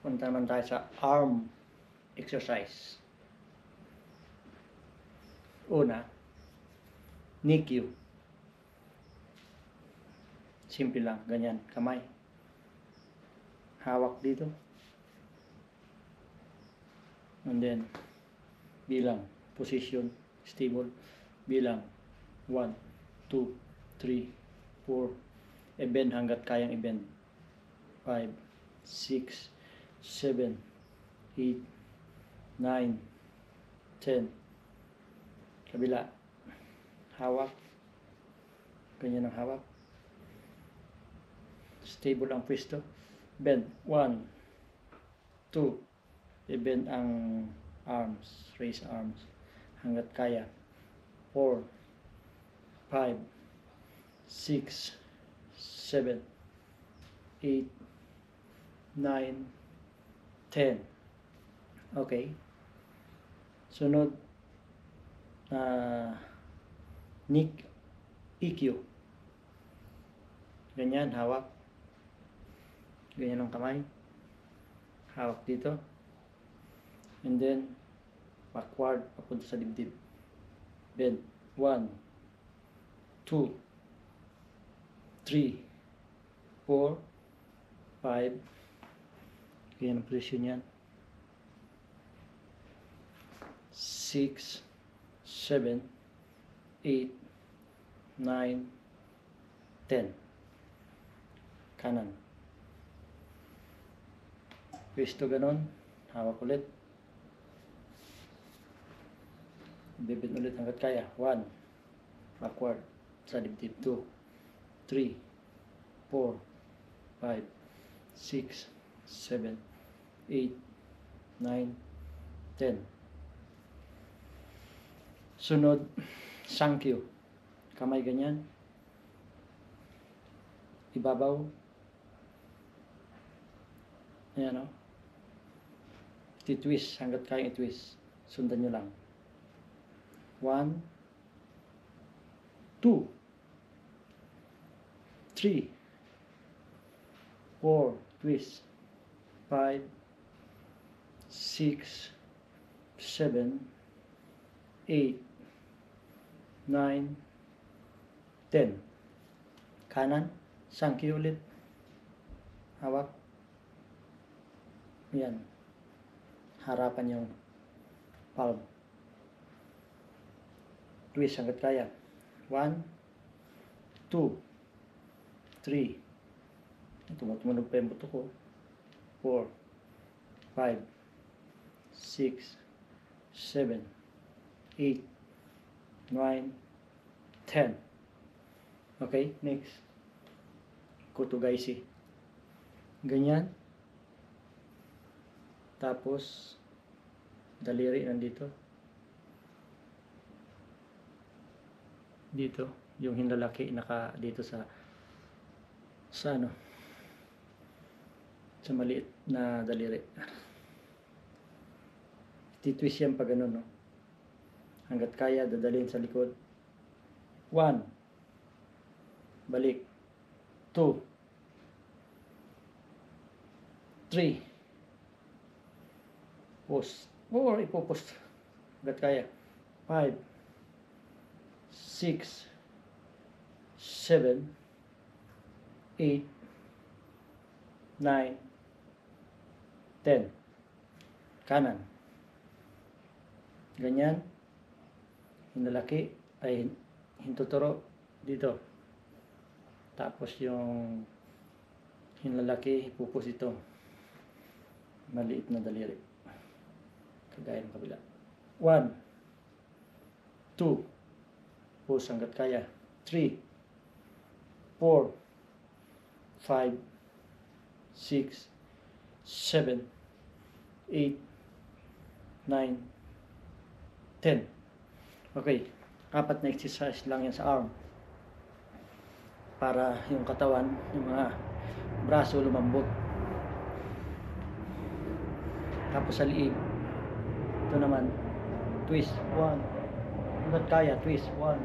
punta naman tayo sa arm exercise. Una, NICU. Simple lang, ganyan, kamay. Hawak dito. And then, bilang, position, stable, bilang, 1, 2, 3, 4, i-bend hanggat kayang i-bend. 5, 6, 7, 8, 9, 10. Kabila. Hawak. Ganyan ang hawak. Stable ang pwesto. Bend. 1, 2. I-bend ang arms. Raise arms. Hanggat kaya. 4, 5, 6, 7, 8, 9, 10. Okay. Sunod, EQ. Ganyan, hawak. Ganyan ang kamay. Hawak dito. And then, backward, papunta sa dibdib. Bend. 1, 2, 3, 4, 5. Ganyan ang posisyon yan. 6, 7, 8, 9, 10. Kanan. Pwesto ganon. Hawak ulit. Bibit ulit hanggat kaya. 1. Backward. Sa dibdib. 2, 3, 4, 5, 6, 7, 8, 9, 10. Sunod, Sankyo. Kamay ganyan. Ibabaw. Ayan o. Titwist hanggat kayang itwist. Sundan nyo lang. 1, 2, 3, 4, twist. 5, 6, 7, 8, 9, 10. Kanan, Sankyo ulit. Hawak. Yan. Harapan yung palm. Twist hanggat kaya. 1, 2, 3. Tumutunog pa yung buto ko. 4, 5, 6, 7, 8, 9, 10. Okay, next. Kotogaeshi. Ganyan. Tapos, daliri nandito. Dito, yung hinlalaki naka dito sa ano, sa maliit na daliri. Titwist yan pag ganun, no? Hanggat kaya, dadalhin sa likod. 1. Balik. 2. 3. Post. Or ipopost. Hanggat kaya. 5. 6. 7. 8. 9. 10. Kanan. Ganyan. Hinlalaki ay hintuturo dito. Tapos yung hinlalaki ipupus ito. Maliit na daliri. Kagaya ng kabila. 1. 2. Push hanggat kaya. 3. 4. 5. 6. 7. 8. 9. 10. Okay. 4 na exercise lang yan sa arm. Para yung katawan, yung mga braso lumambot. Tapos sa liig. Ito naman. Twist. 1. Hanggat kaya. Twist. 1.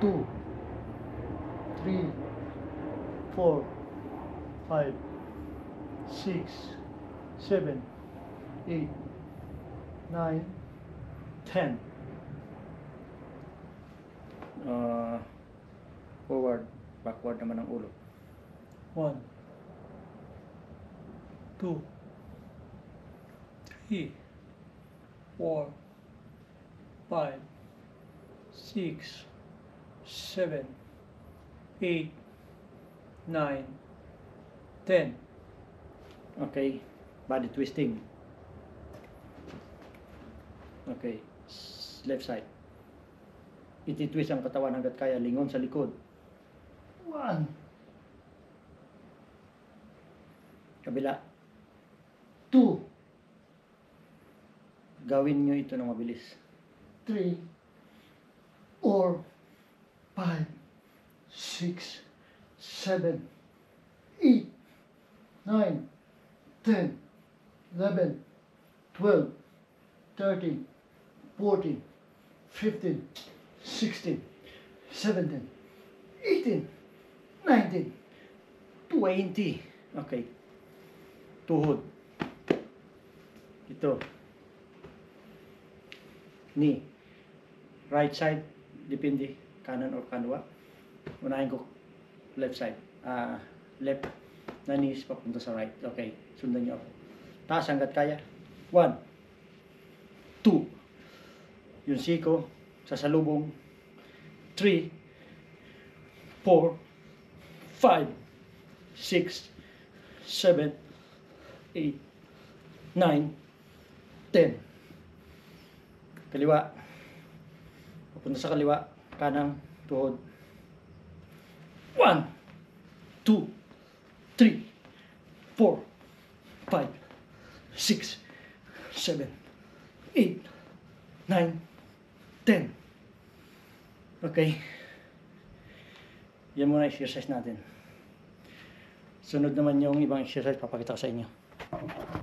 2. 3. 4. 5. 6. 7, 8, 9, 10. Forward, backward naman ang ulo. 1, 2, 3, 4, 5, 6, 7, 8, 9, 10. Okay, body twisting. Okay, left side. Iti-twist ang katawan hanggat kaya, lingon sa likod. 1. Kabila. 2. Gawin nyo ito ng mabilis. 3, 4, 5, 6, 7, 8, 9, 10, 11, 12, 13, 14, 15, 16, 17, 18, 19, 20. Okay. Tuhod. Ito. Knee. Right side, depende. Kanan or kanwa. Unahin ko left side. Left na knees papunta sa right. Okay. Sundan nyo ako. Taas hanggat kaya. 1, 2. Yung siko. Sasalubong. 3, 4, 5, 6, 7, 8, 9, 10. Kaliwa. Papunta sa kaliwa. Kanang tuhod. 1, 2, 3, 4, 5, 6, 7, 8, 9, 10. Okay. Yan muna exercise natin. Sunod naman yung ibang exercise papakita ko sa inyo.